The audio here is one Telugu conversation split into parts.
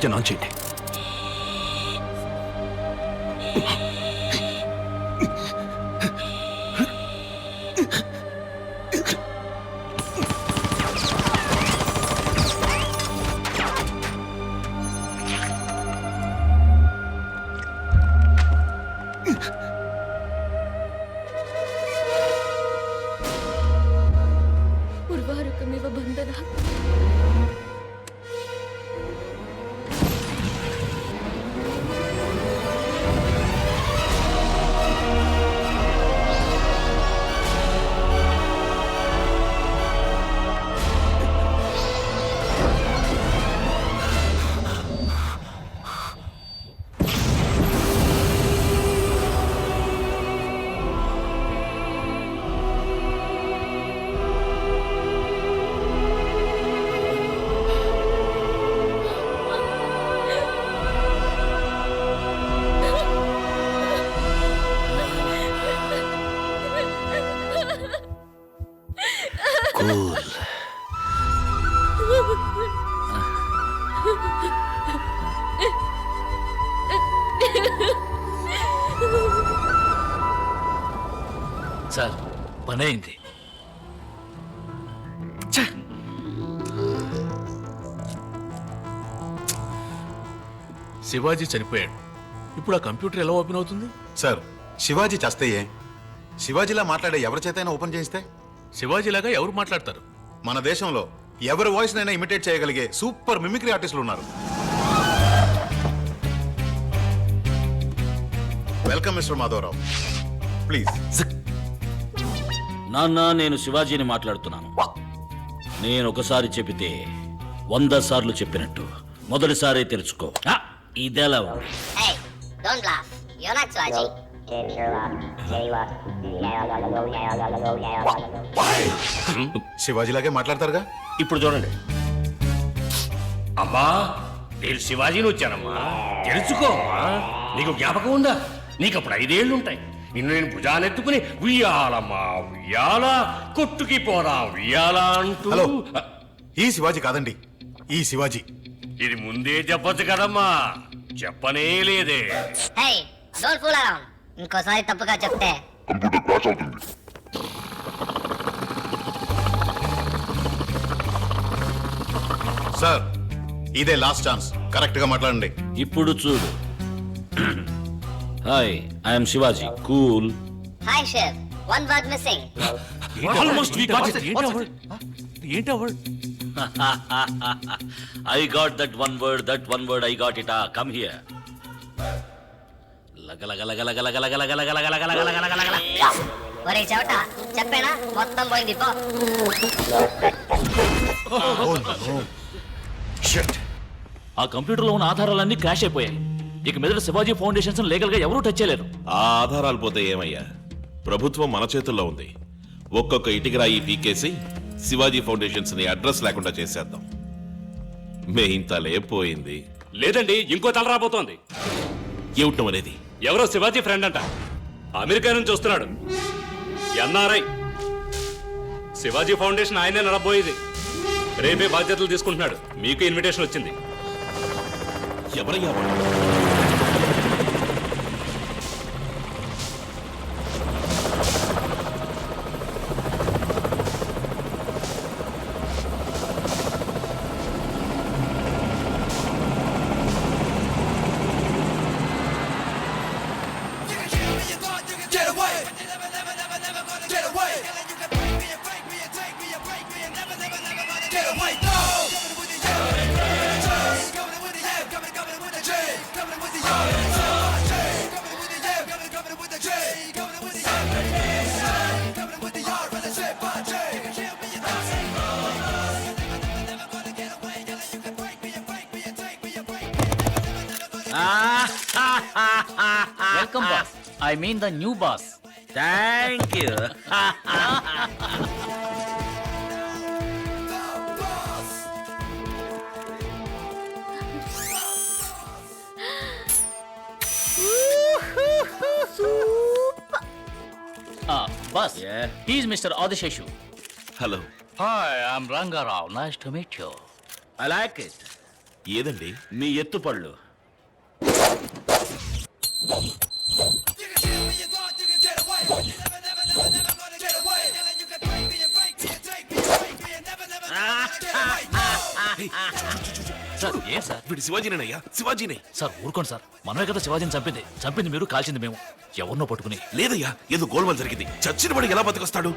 కిచెన్ ఆన్ చేయండి. ఉర్వారుకమివ బంధనాత్. కూల్. సార్, పని అయింది. శివాజీ చనిపోయాడు. ఇప్పుడు ఆ కంప్యూటర్ ఎలా ఓపెన్ అవుతుంది? సార్, శివాజీ చస్తయ్యే. శివాజీలా మాట్లాడే ఎవరి చేతైనా ఓపెన్ చేయిస్తే? శివాజీలాగా ఎవరు మాట్లాడతారు? మన దేశంలో ఎవరి వాయిస్ నైనా ఇమిటేట్ చేయగలిగే సూపర్ మిమిక్రీ ఆర్టిస్టులు ఉన్నారు. Welcome mister Madhavarao, please. నాన్న, నేను శివాజీని మాట్లాడుతున్నాను. నేను ఒకసారి చెబితే 100 సార్లు చెప్పినట్టు మొదటిసారి తెలుసుకో. ఇదెలా ఉంది? Hey, don't laugh. You're not Swaji. శివాజీలాగే మాట్లాడతారుగా. ఇప్పుడు చూడండి. అమ్మా, నేను శివాజీని వచ్చానమ్మా, తెలుసుకోమ్మా. నీకు జ్ఞాపకం ఉందా? నీకు అప్పుడు 5 ఏళ్ళు ఉంటాయి. నిన్ను నేను భుజానెత్తుకుని ఉయ్యాలమ్మా ఉయ్యాల, కొట్టుకి పోరా ఉయ్యాల అంటూ. హలో, ఈ శివాజీ కాదండి, ఈ శివాజీ. ఇది ముందే చెప్పొచ్చు కదమ్మా, చెప్పనే లేదే. Hey, don't fool around. ఇంకోసారి తప్పుగా చెప్తే సార్, ఇదే లాస్ట్ ఛాన్స్, కరెక్ట్ గా మాట్లాడండి. ఇప్పుడు చూడు. Hi, I'm Shivaji. Cool. Hi, Shiv. One word missing. Almost we got it. ఏంటి ఆ word? I got that one word, I got it. Come here. ఒరే చవట, చెప్పేనా? మొత్తం పోయింది పో. ఆ కంప్యూటర్లో ఉన్న ఆధారాలన్నీ క్రాష్ అయిపోయాయి. ఇక మీద శివాజీ ఫౌండేషన్స్ లీగల్ గా ఎవరూ టచ్ చేయలేరు. ఆ ఆధారాలు పోతే ఏమయ్యా? ప్రభుత్వం మన చేతుల్లో ఉంది. ఒక్కొక్క ఇటుకరాయి పీకేసి శివాజీ ఫౌండేషన్స్ ని అడ్రస్ లేకుండా చేసేద్దాం. మెయిన్ తలే పోయింది. లేదండి, ఇంకో తల రాబోతోంది. ఏమిటం అనేది? ఎవరో శివాజీ ఫ్రెండ్ అంట, అమెరికా నుంచి వస్తున్నాడు. ఎన్ఆర్ఐ. శివాజీ ఫౌండేషన్ ఆయనే నడబోయేది. రేపే బాధ్యతలు తీసుకుంటున్నాడు. మీకు ఇన్విటేషన్ వచ్చింది. ఎవరయ్యా వాడు? Welcome, boss. I mean the new boss. Thank you. Boss. Yeah. He's Mr. ఏదండి? మీ ఎత్తుపళ్ళు. సార్ ఏం సార్? వీడు శివాజీనేనయ్యా, శివాజీనే. సార్ ఊరుకోండి సార్, మనమే కదా శివాజీని చంపింది మీరు, కాల్చింది మేము. ఎవరినో పట్టుకుని. లేదయ్యా, ఏదో గోల్మాల్ జరిగింది. చచ్చిన వాడు ఎలా బతికొస్తాడు?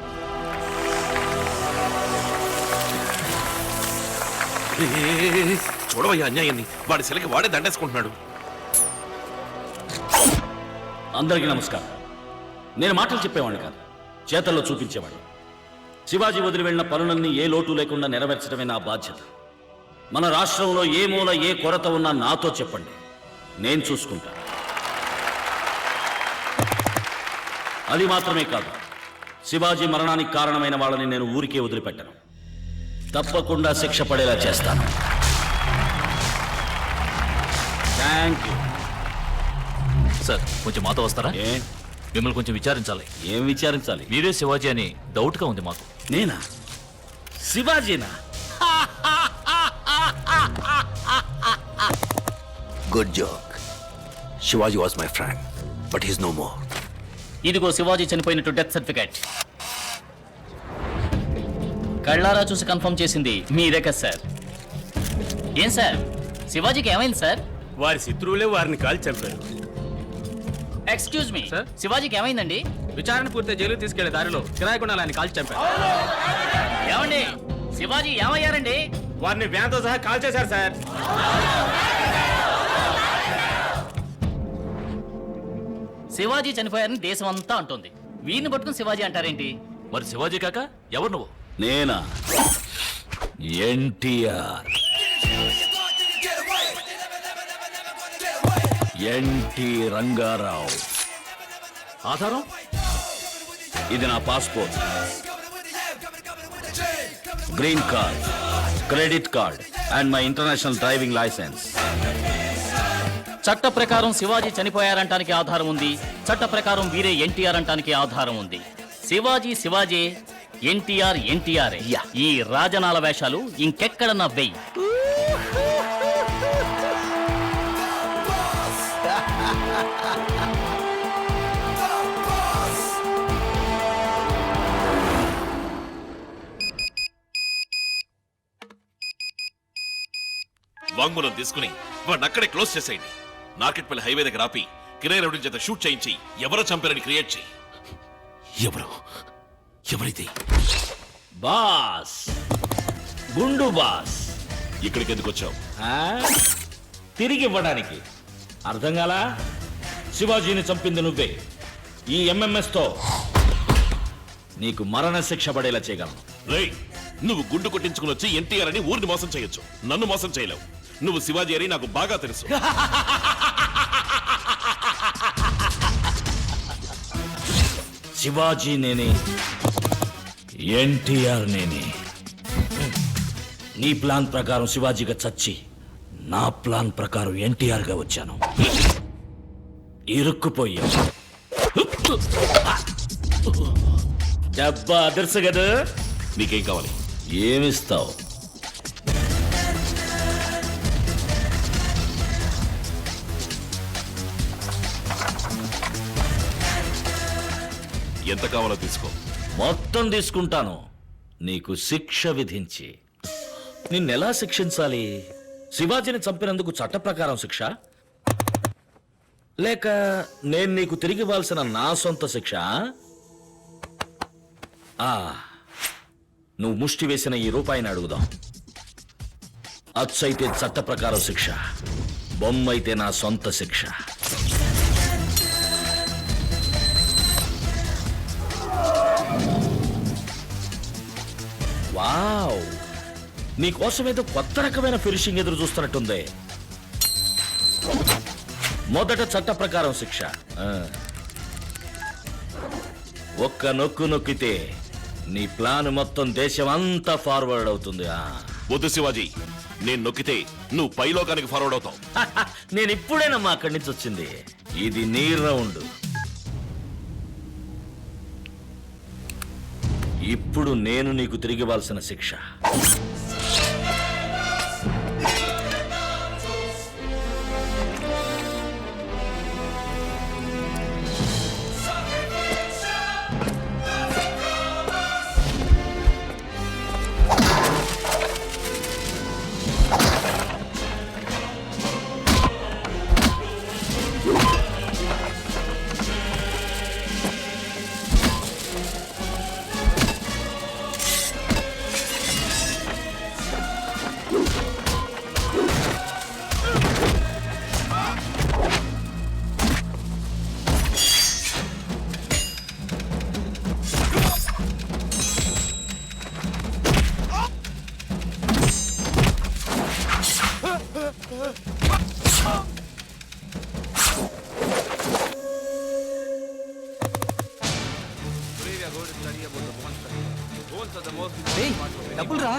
ఏ, చూడవయ్యా అన్యాయాన్ని. వాడి శిలకి వాడే దండేసుకుంటున్నాడు. అందరికీ నమస్కారం. నేను మాటలు చెప్పేవాడిని కాదు, చేతల్లో చూపించేవాడిని. శివాజీ వదిలి వెళ్ళిన పనులన్నీ ఏ లోటు లేకుండా నెరవేర్చడమే నా బాధ్యత. మన రాష్ట్రంలో ఏ మూల ఏ కొరత ఉన్నా నాతో చెప్పండి, నేను చూసుకుంటా. అది మాత్రమే కాదు, శివాజీ మరణానికి కారణమైన వాళ్ళని నేను ఊరికే వదిలిపెట్టను. తప్పకుండా శిక్ష పడేలా చేస్తాను. Thank you. సార్ కొంచెం మాతో వస్తారా? ఏ మిమ్మల్ని కొంచెం విచారించాలి. ఏం విచారించాలి? మీరే శివాజీ అని డౌట్గా ఉంది మాకు. నేనా? శివాజీనా? Good joke. Shivaji was my friend, but he's no more. ఇదిగో శివాజీ చనిపోయినట్టు డెత్ సర్టిఫికేట్. కళ్ళారా చూసి కన్ఫర్మ్ చేసింది మీరే కదా సార్? ఏం సార్, శివాజీకి ఏమైంది సార్? వారి శత్రువులే వారిని కాల్చి చంపారు. ఎక్స్క్యూజ్ మీ సార్, శివాజీకి ఏమైందండి? విచారణ పూర్తి జైలు తీసుకెళ్లే దారిలో కిరాయకుండా ఆయన కాల్చి చంపారు. ఏమండి, శివాజీ ఏమయ్యారండి? వారిని వ్యాన్తో సహా కాల్ చేశారు సార్. శివాజీ చనిపోయారని దేశం అంతా అంటుంది, వీరిని పట్టుకుని శివాజీ అంటారేంటి? మరి శివాజీ కాక ఎవరు నువ్వు? నేనా? ఎన్టీఆర్. ఎన్టీ రంగారావు. ఆధారం? ఇది నా passport, green card, credit card and my international driving licence. చట్ట ప్రకారం శివాజీ చనిపోయారంటానికి ఆధారం ఉంది, చట్ట ప్రకారం వీరే ఎన్టీఆర్ అంటానికి ఆధారం ఉంది. శివాజీ శివాజీ, ఎన్టీఆర్ ఎన్టీఆర్. ఈ రాజనాల వేషాలు ఇంకెక్కడన్నా వెయ్యి. వాంగ్మూలం తీసుకుని వాడిని అక్కడే క్లోజ్ చేసేయండి. నార్కెట్పల్లి హైవే దగ్గర ఆపి కిరాయి రౌడీ చేత షూట్ చేయించి ఎవరో చంపారని క్రియేట్ చేయి. ఎవరైతే? బాస్, గుండు బాస్. ఇక్కడికి ఎందుకు వచ్చావు? తిరిగి ఇవ్వడానికి. అర్థం కాలా? శివాజీని చంపింది నువ్వే. ఈ ఎంఎంఎస్ తో నీకు మరణ శిక్ష పడేలా చేయగలను. రేయ్, నువ్వు గుండు కొట్టించుకుని వచ్చి ఎన్టీఆర్ అని ఊరిని మోసం చేయొచ్చు, నన్ను మోసం చేయలేవు. నువ్వు శివాజీ అని నాకు బాగా తెలుసు. శివాజీ నేనే, ఎన్టీఆర్ నేనే. నీ ప్లాన్ ప్రకారం శివాజీగా చచ్చి, నా ప్లాన్ ప్రకారం ఎన్టీఆర్ గా వచ్చాను. ఇరుక్కుపోయా. డబ్బా అదర్సు కదా. నీకేం కావాలి? ఏమిస్తావు? ఎంత కావాలో తీసుకో. మొత్తం తీసుకుంటాను, నీకు శిక్ష విధించి. నిన్నెలా శిక్షించాలి? శివాజీని చంపినందుకు చట్ట ప్రకారం శిక్ష, లేక నేను నీకు తిరిగి ఇవ్వాల్సిన నా సొంత శిక్ష? నువ్వు ముష్టి వేసిన ఈ రూపాయిని అడుగుదాం. అచ్చైతే చట్ట ప్రకారం శిక్ష, బొమ్మైతే నా సొంత శిక్ష. వావ్, నీకోసమేదో కొత్త రకమైన ఫినిషింగ్ ఎదురు చూస్తున్నట్టుంది. మొదట చట్ట ప్రకారం శిక్ష. ఒక్క నొక్కు నొక్కితే నీ ప్లాన్ మొత్తం దేశం అంతా ఫార్వర్డ్ అవుతుంది. వద్దు శివాజీ, నేను నొక్కితే నువ్వు పైలోకానికి ఫార్వర్డ్ అవుతావు. నేను ఇప్పుడేనమ్మా అక్కడి నుంచి వచ్చింది. ఇది నీ రౌండ్. ఇప్పుడు నేను నీకు తిరిగి ఇవ్వాల్సిన శిక్ష. డబ్బులు రా.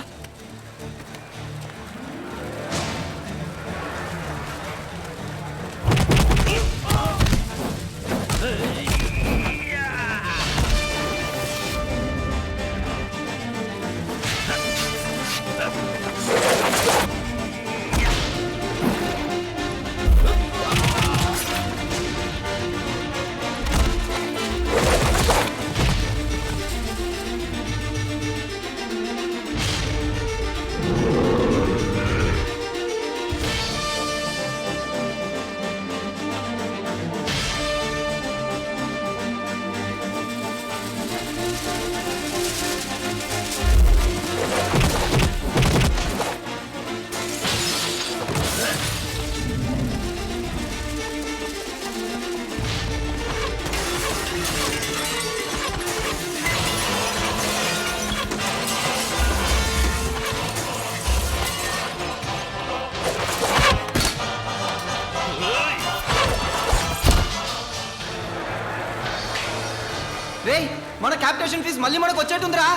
రేయ్, మన క్యాపిటేషన్ ఫీజు మళ్ళీ మనకు వచ్చేట్టుందిరా.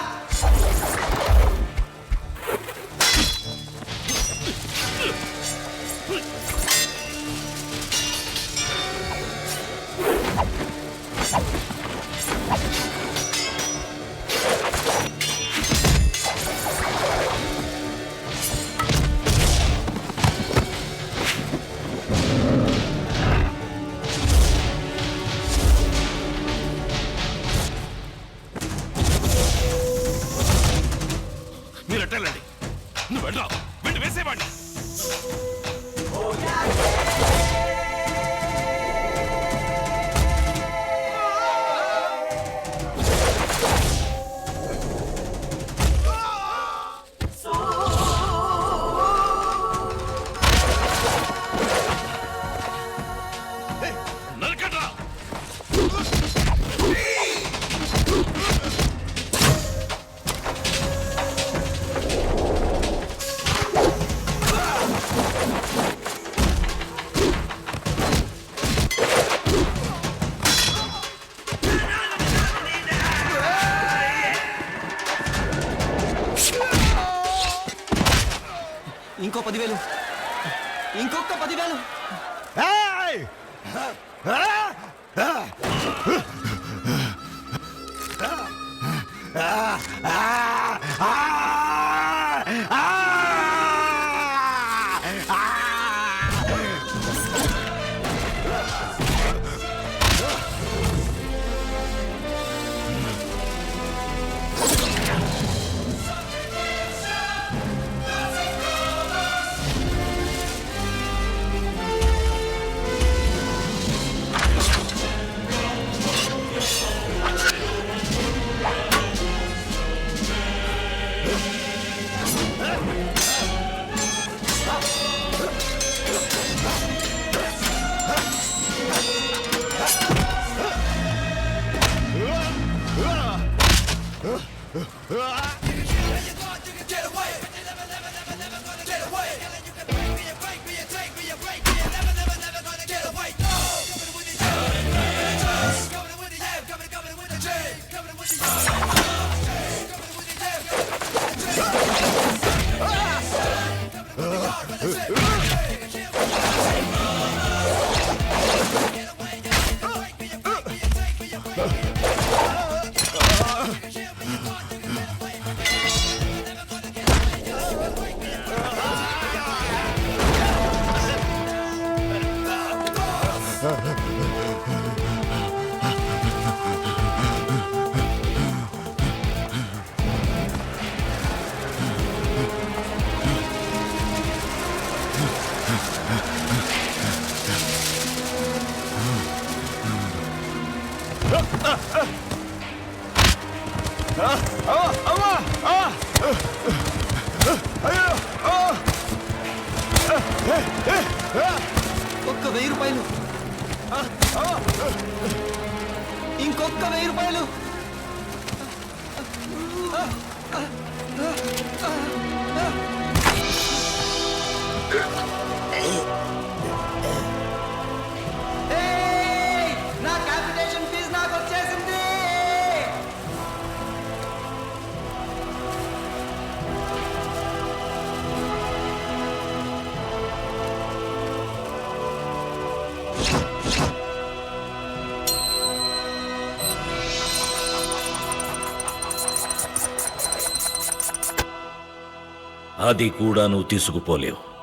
మీరు ఎట్టాలండి, నువ్వు వెళ్ళరా, వెళ్ళి వేసేవాడిని. నరకట్రా. ఇంకో 10,000, ఇంకొక 10,000. ఒక్క 1000 రూపాయలు, ఇంకొక 1000 రూపాయలు. నా క్యాపిటేషన్ ఫీజు నాకు వచ్చేసింది. అది కూడా నువ్వు తీసుకుపోలేవు.